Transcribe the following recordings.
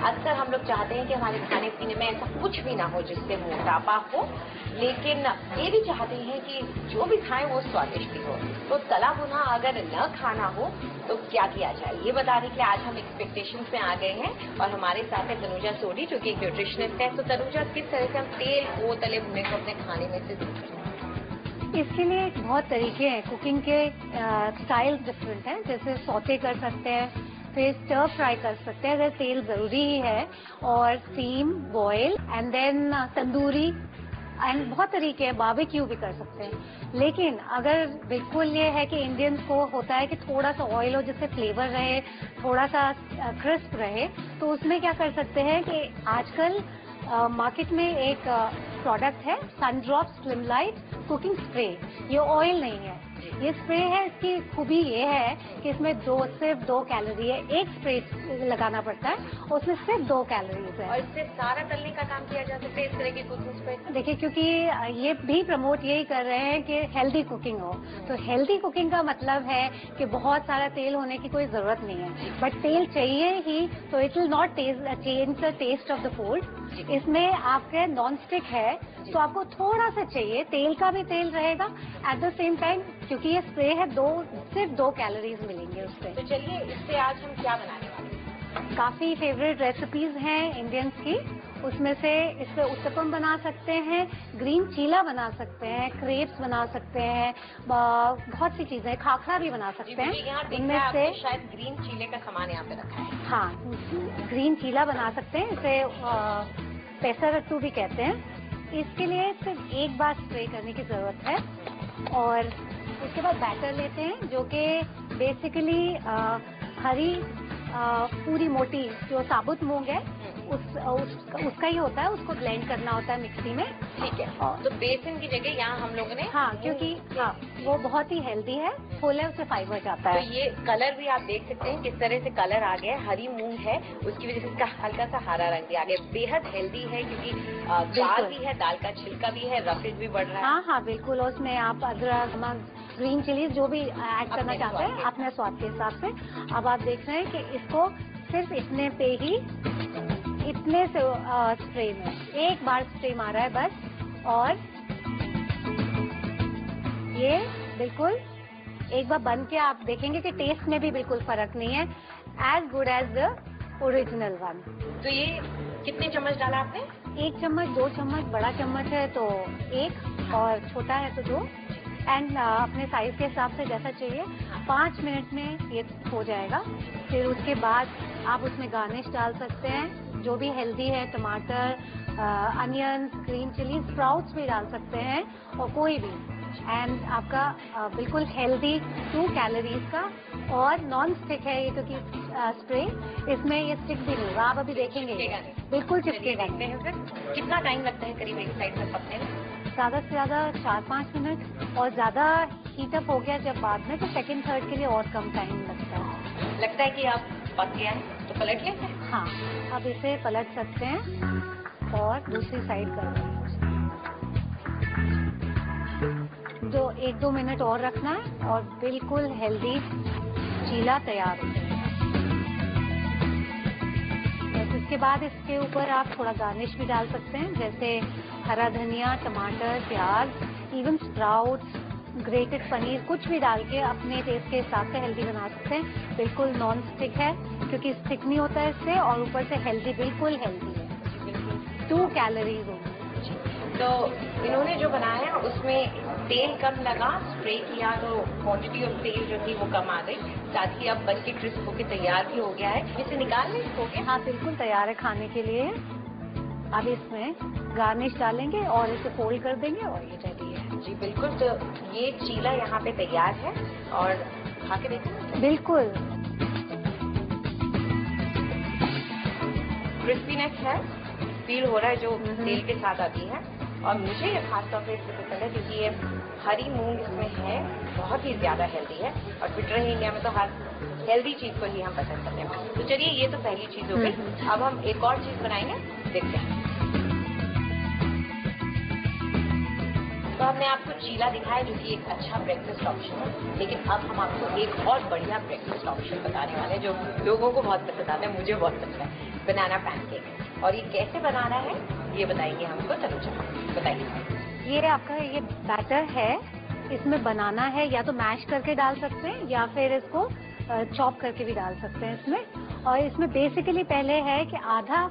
अक्सर हम लोग चाहते हैं कि हमारे खाने पीने में ऐसा कुछ भी ना हो जिससे मोटापा हो, लेकिन ये भी चाहते हैं कि जो भी खाएं वो स्वादिष्ट हो। तो तला भुना अगर न खाना हो तो क्या किया जाए, ये बताने के लिए आज हम एक्सपेक्टेशंस में आ गए हैं और हमारे साथ है तनुजा सोडी जो कि एक न्यूट्रिशनिस्ट है। तो तनुजा, किस तरह से हम तेल को, तले भुने को अपने खाने में से दूर करें? इसके लिए बहुत तरीके हैं। कुकिंग के स्टाइल डिफरेंट हैं। जैसे सौते कर सकते हैं, फिर स्टर फ्राई कर सकते हैं अगर तेल जरूरी ही है, और steam, boil and then tandoori, and बहुत तरीके हैं। बारबेक्यू भी कर सकते हैं। लेकिन अगर बिल्कुल ये है कि इंडियंस को होता है कि थोड़ा सा ऑयल हो जिससे फ्लेवर रहे, थोड़ा सा क्रिस्प रहे, तो उसमें क्या कर सकते हैं कि आजकल मार्केट में एक प्रोडक्ट है Sundrop slim light cooking spray. ये ऑयल नहीं है, ये स्प्रे है। इसकी खूबी ये है कि इसमें सिर्फ 2 कैलोरी है। एक स्प्रे लगाना पड़ता है, उसमें सिर्फ 2 कैलोरीज है। और इससे सारा तलने का काम किया जा सकता है इस तरह की कुकिंग स्प्रे? देखिए, क्योंकि ये भी प्रमोट यही कर रहे हैं कि हेल्दी कुकिंग हो। तो हेल्दी कुकिंग का मतलब है कि बहुत सारा तेल होने की कोई जरूरत नहीं है, बट तेल चाहिए ही, तो it will not change the taste of the food. इसमें आपके नॉन स्टिक है, तो आपको थोड़ा सा चाहिए, तेल का भी तेल रहेगा एट द सेम टाइम, क्योंकि ये स्प्रे है, सिर्फ 2 कैलोरीज मिलेंगे उससे। तो चलिए, इससे आज हम क्या बनाने वाले हैं? काफी फेवरेट रेसिपीज हैं इंडियंस की। उसमें से इससे उत्तपम बना सकते हैं, ग्रीन चीला बना सकते हैं, क्रेप्स बना सकते हैं, बहुत सी चीजें, खाखरा भी बना सकते हैं। इनमें से शायद ग्रीन चीले का सामान यहाँ पे रखा है। हाँ, ग्रीन चीला बना सकते हैं। इसे पेसरट्टू भी कहते हैं। इसके लिए सिर्फ एक बार स्प्रे करने की जरूरत है, और उसके बाद बैटर लेते हैं जो कि बेसिकली हरी पूरी मोटी जो साबुत मूंग है उसका ही होता है। उसको ब्लेंड करना होता है मिक्सी में। ठीक है। तो बेसन की जगह यहाँ हम लोगों ने, हाँ, क्योंकि वो बहुत ही हेल्दी है, फुल है, उससे फाइबर जाता है। तो ये कलर भी आप देख सकते हैं किस तरह से कलर आ गया है। हरी मूंग है, उसकी वजह से इसका हल्का सा हरा रंग भी आ गया। बेहद हेल्दी है क्योंकि दाल भी है, दाल का छिलका भी है, रफेज भी बढ़ रहा है। हाँ हाँ, बिल्कुल। उसमें आप अदरक, ग्रीन चिलीज जो भी ऐड करना चाहते हैं अपने स्वाद के हिसाब से। अब आप देख रहे हैं कि इसको सिर्फ इतने पे ही, इतने से स्प्रे में एक बार स्प्रे मारा है बस, और ये बिल्कुल एक बार बन के आप देखेंगे कि टेस्ट में भी बिल्कुल फर्क नहीं है, as good as the original one. तो ये कितने चम्मच डाला आपने? 1 चम्मच, 2 चम्मच, बड़ा चम्मच है तो 1 और छोटा है तो 2, एंड अपने साइज के हिसाब से जैसा चाहिए। 5 मिनट में ये हो जाएगा। फिर उसके बाद आप उसमें गार्निश डाल सकते हैं जो भी हेल्दी है, टमाटर, अनियंस, ग्रीन चिली, स्प्राउट्स भी डाल सकते हैं, और कोई भी, एंड आपका बिल्कुल हेल्दी 2 कैलोरीज का, और नॉन स्टिक है ये क्योंकि स्प्रे, इसमें ये स्टिक भी नहीं होगा। आप अभी देखेंगे बिल्कुल चिपकेगा। कितना टाइम लगता है करीब एक साइड में पकने में? ज्यादा से ज्यादा 4-5 मिनट, और ज्यादा हीटअप हो गया जब बाद में तो सेकंड थर्ड के लिए और कम टाइम लगता है कि आप पक गया है तो पलट लेते हैं। हाँ, अब इसे पलट सकते हैं और दूसरी साइड कर दें। जो 1-2 मिनट और रखना है और बिल्कुल हेल्दी चीला तैयार हो जाएगा। इसके बाद इसके ऊपर आप थोड़ा गार्निश भी डाल सकते हैं, जैसे हरा धनिया, टमाटर, प्याज, इवन स्प्राउट्स, ग्रेटेड पनीर, कुछ भी डाल के अपने टेस्ट के हिसाब से हेल्दी बना सकते हैं। बिल्कुल नॉन स्टिक है क्योंकि स्टिक नहीं होता है इससे, और ऊपर से हेल्दी, बिल्कुल हेल्दी है। 2 कैलोरीज होंगी। तो इन्होंने जो बनाया है उसमें तेल कम लगा, स्प्रे किया तो क्वांटिटी ऑफ तेल जो थी वो कम आ गई, साथ ही अब बन के क्रिस्प होके तैयार भी हो गया है। इसे निकाल लें हो गया? हाँ, बिल्कुल तैयार है खाने के लिए। अब इसमें गार्निश डालेंगे और इसे फोल्ड कर देंगे और ये रेडी है। जी बिल्कुल। तो ये चीला यहाँ पे तैयार है और खा के देखें। बिल्कुल क्रिस्पीनेस है, फील हो रहा है जो तेल के साथ आती है, और मुझे ये खासतौर पर इसलिए पसंद है क्योंकि ये हरी मूंग इसमें है, बहुत ही ज्यादा हेल्दी है, और फिट रही इंडिया में तो हर हेल्दी चीज को ही हम पसंद करते हैं। तो चलिए, ये तो पहली चीज हो गई। अब हम एक और चीज बनाएंगे, देखते हैं। तो हमने आपको चीला दिखाया जो कि एक अच्छा ब्रेकफास्ट ऑप्शन है, लेकिन अब हम आपको एक और बढ़िया ब्रेकफास्ट ऑप्शन बताने वाले हैं जो लोगों को बहुत पसंद आता है, मुझे बहुत पसंद है। बनाना पैनकेक। और ये कैसे बनाना है ये बताएंगे हमको। चलो बताइए। ये आपका ये बैटर है, इसमें बनाना है, या तो मैश करके डाल सकते हैं या फिर इसको चॉप करके भी डाल सकते हैं इसमें। और इसमें बेसिकली पहले है कि आधा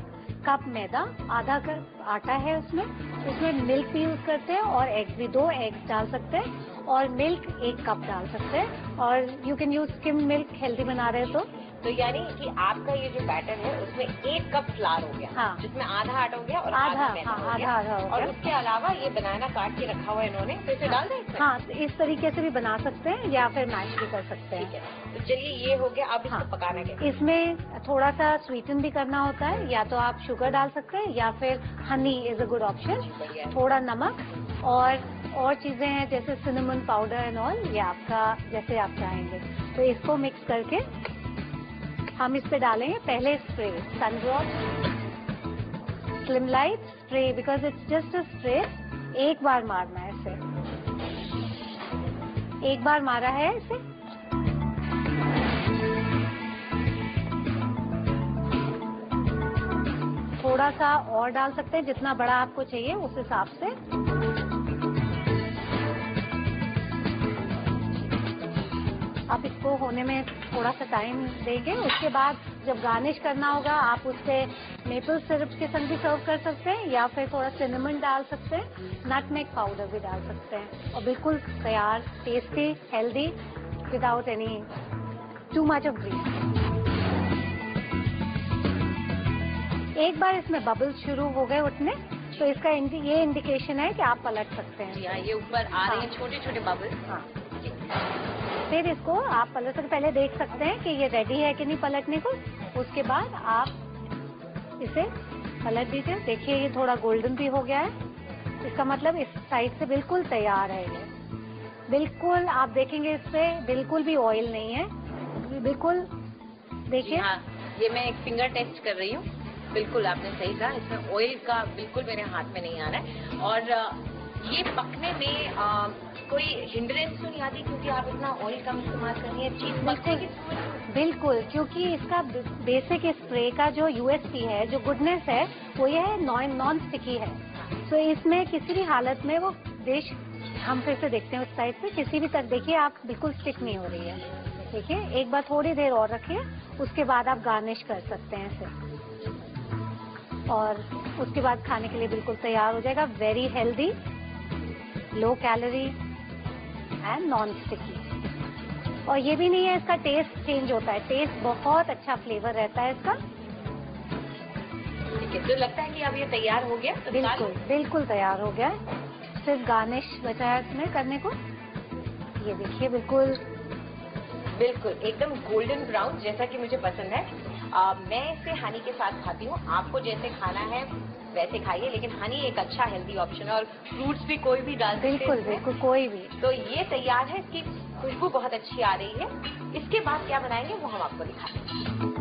कप मैदा, आधा कप आटा है उसमें मिल्क भी यूज करते हैं और एग्स भी, 2 एग्स डाल सकते हैं और मिल्क 1 कप डाल सकते हैं। और you can use skim milk, healthy बना रहे हो तो यानी कि आपका ये जो बैटर है उसमें 1 कप फ्लावर हो गया। हाँ, जिसमें आधा आटा हो गया और आधा मैदा हो गया। आधा हो और गया। उसके अलावा ये बनाना काट के रखा हुआ है इन्होंने, तो इसे डाल दें इसमें? हाँ, तो इस तरीके से भी बना सकते हैं या फिर मैश भी कर सकते हैं। ठीक है, तो चलिए ये हो गया। अब इसको पकाना कैसे? इसमें थोड़ा सा स्वीटन भी करना होता है, या तो आप शुगर डाल सकते हैं या फिर honey is a good option. थोड़ा नमक और चीजें हैं जैसे सिनेमन पाउडर एंड ऑल, ये आपका जैसे आप चाहेंगे। तो इसको मिक्स करके हम इस पे डालेंगे पहले spray, Sundrop, slim light spray, because it's just a spray. 1 बार मारना है इसे, 1 बार मारा है इसे। थोड़ा सा और डाल सकते हैं, जितना बड़ा आपको चाहिए उस हिसाब से। आप इसको होने में थोड़ा सा टाइम देंगे। उसके बाद जब गार्निश करना होगा आप उस पे मेपल सिरप के संग भी सर्व कर सकते हैं या फिर थोड़ा सिनेमन डाल सकते हैं, नटमेग पाउडर भी डाल सकते हैं। और बिल्कुल तैयार, tasty, healthy, without any too much of grease. एक बार इसमें बबल्स शुरू हो गए उठने, तो इसका ये इंडिकेशन है कि आप पलट सकते हैं। ये ऊपर आ रहे हैं छोटे छोटे बबल्स। हाँ, फिर इसको आप पलट सकते, पहले देख सकते हैं कि ये रेडी है कि नहीं पलटने को। उसके बाद आप इसे पलट दीजिए। देखिए ये थोड़ा गोल्डन भी हो गया है, इसका मतलब इस साइड से बिल्कुल तैयार है ये। बिल्कुल आप देखेंगे इस पे बिल्कुल भी ऑयल नहीं है, बिल्कुल। देखिए ये मैं एक फिंगर टेस्ट कर रही हूँ। बिल्कुल आपने सही कहा, इसमें ऑयल का बिल्कुल मेरे हाथ में नहीं आ रहा है। और ये पकने में कोई हिंड्रेंस तो नहीं आती क्योंकि आप इतना ऑयल कम इस्तेमाल कर रही हैं? चीज पकने बिल्कुल, क्योंकि इसका बेसिक स्प्रे का जो यूएसपी है, जो गुडनेस है, वो ये है नॉन स्टिकी है। तो इसमें किसी भी हालत में वो डिश, हम फिर से देखते हैं उस साइड से, किसी भी तक देखिए आप बिल्कुल स्टिक नहीं हो रही है। देखिए एक बार थोड़ी देर और रखिए, उसके बाद आप गार्निश कर सकते हैं इसे और उसके बाद खाने के लिए बिल्कुल तैयार हो जाएगा। Very healthy, low calorie and non sticky. और ये भी नहीं है इसका टेस्ट चेंज होता है, टेस्ट बहुत अच्छा फ्लेवर रहता है इसका। ठीक है, तो लगता है कि अब ये तैयार हो गया? तो बिल्कुल तैयार हो गया है। सिर्फ गार्निश बचा है इसमें करने को। ये देखिए बिल्कुल एकदम गोल्डन ब्राउन, जैसा कि मुझे पसंद है। मैं इसे हनी के साथ खाती हूँ। आपको जैसे खाना है वैसे खाइए, लेकिन हनी एक अच्छा हेल्दी ऑप्शन है और फ्रूट्स भी कोई भी डाल सकते हैं। बिल्कुल कोई भी। तो ये तैयार है, इसकी खुशबू बहुत अच्छी आ रही है। इसके बाद क्या बनाएंगे वो हम आपको दिखाएंगे।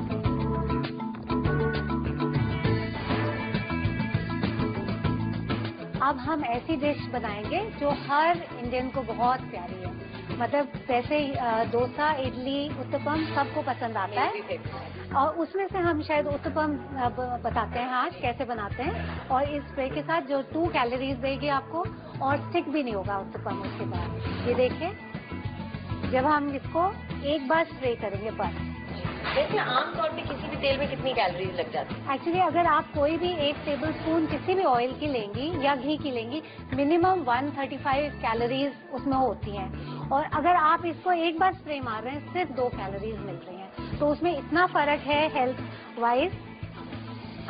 अब हम ऐसी डिश बनाएंगे जो हर इंडियन को बहुत प्यारी है। मतलब जैसे डोसा, इडली, उत्तपम सबको पसंद आता है, और उसमें से हम शायद उत्तपम बताते हैं आज कैसे बनाते हैं। और इस स्प्रे के साथ जो 2 कैलोरीज देगी आपको, और स्टिक भी नहीं होगा उत्तपम उसके बाद। ये देखिए, जब हम इसको एक बार स्प्रे करेंगे बस। वैसे आमतौर पे किसी भी तेल में कितनी कैलोरीज लग जाती है? एक्चुअली अगर आप कोई भी 1 टेबल स्पून किसी भी ऑयल की लेंगी या घी की लेंगी, मिनिमम 135 कैलोरीज उसमें होती हैं। और अगर आप इसको एक बार स्प्रे मार रहे हैं, सिर्फ 2 कैलोरीज मिल रही हैं। तो उसमें इतना फर्क है हेल्थ वाइज।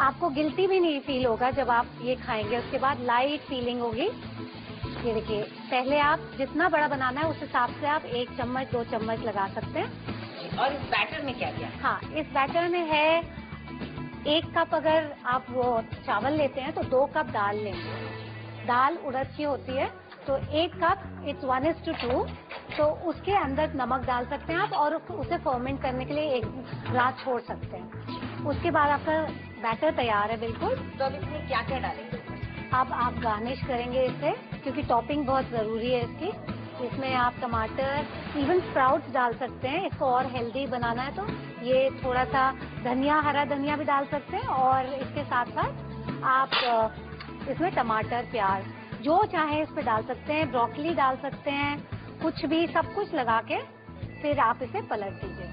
आपको गिल्टी भी नहीं फील होगा जब आप ये खाएंगे। उसके बाद लाइट फीलिंग होगी। ये देखिए, पहले आप जितना बड़ा बनाना है उस हिसाब से आप 1 चम्मच 2 चम्मच लगा सकते हैं। और इस बैटर में क्या क्या? हाँ, इस बैटर में है 1 कप, अगर आप वो चावल लेते हैं तो 2 कप दाल लेंगे। दाल उड़द की होती है, तो 1 कप, इट्स 1:2। तो उसके अंदर नमक डाल सकते हैं आप और उसे फर्मेंट करने के लिए 1 रात छोड़ सकते हैं। उसके बाद आपका बैटर तैयार है बिल्कुल। तो अब इसमें क्या क्या डालेंगे? अब आप गार्निश करेंगे इसे, क्योंकि टॉपिंग बहुत जरूरी है इसकी। इसमें आप टमाटर, इवन स्प्राउट्स डाल सकते हैं। इसको और हेल्दी बनाना है तो ये थोड़ा सा धनिया, हरा धनिया भी डाल सकते हैं। और इसके साथ साथ आप इसमें टमाटर, प्याज जो चाहे इस पे डाल सकते हैं, ब्रोकली डाल सकते हैं, कुछ भी, सब कुछ लगा के फिर आप इसे पलट दीजिए।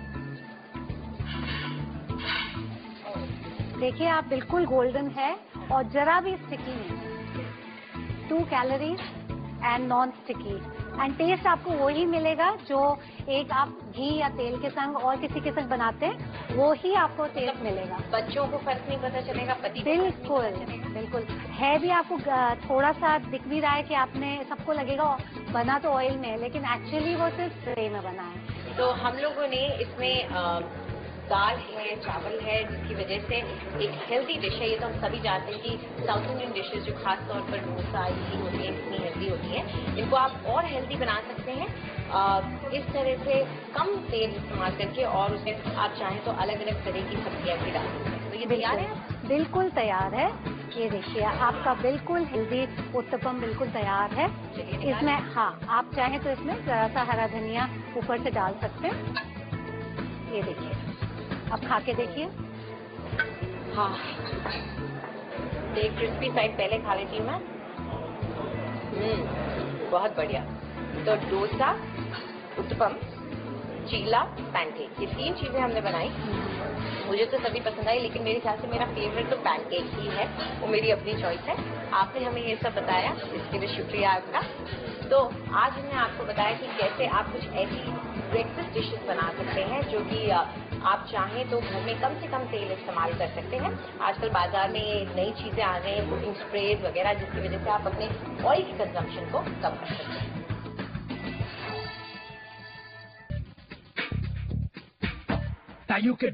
देखिए आप बिल्कुल गोल्डन है और जरा भी स्टिकी नहीं। 2 calories and non sticky and taste आपको वही मिलेगा जो एक आप घी या तेल के संग और किसी के संग बनाते हैं, वो ही आपको टेस्ट मिलेगा। बच्चों को फर्क नहीं पता चलेगा, पति बिल्कुल बिल्कुल है भी। आपको थोड़ा सा दिख भी रहा है कि आपने, सबको लगेगा बना तो ऑयल में है, लेकिन एक्चुअली वो सिर्फ ट्रे में बना है। तो हम लोगों ने इसमें दाल है, चावल है, जिसकी वजह से एक हेल्दी डिश है। ये तो हम सभी जानते हैं कि साउथ इंडियन डिशेज जो खास तौर पर डोसा, इडली होती है, कितनी हेल्दी होती है। इनको आप और हेल्दी बना सकते हैं इस तरह से कम तेल इस्तेमाल करके, और उसमें आप चाहें तो अलग अलग तरह की सब्जियां भी डाल सकते हैं। तो ये तैयार है? बिल्कुल तैयार है। ये देखिए आपका बिल्कुल हेल्दी उत्तपम बिल्कुल तैयार है। इसमें हाँ, आप चाहें तो इसमें जरा सा हरा धनिया ऊपर से डाल सकते हैं। ये देखिए, अब खा के देखिए। हाँ, एक क्रिस्पी साइड पहले खा लेती हूँ मैं। बहुत बढ़िया। तो डोसा, उत्तपम, चीला, पैनकेक, ये 3 चीजें हमने बनाई। मुझे तो सभी पसंद आई, लेकिन मेरे ख्याल से मेरा फेवरेट तो पैनकेक ही है। वो मेरी अपनी चॉइस है। आपने हमें ये सब बताया, इसके लिए शुक्रिया आपका। तो आज हमने आपको बताया कि कैसे आप कुछ ऐसी ब्रेकफास्ट डिशेस बना सकते हैं जो कि आप चाहें तो घर में कम से कम तेल इस्तेमाल कर सकते हैं। आजकल बाजार में ये नई चीजें आ गई हैं, कुकिंग स्प्रेज वगैरह, जिसकी वजह से आप अपने ऑयल की कंजम्पशन को कम कर सकते हैं। ताइयों के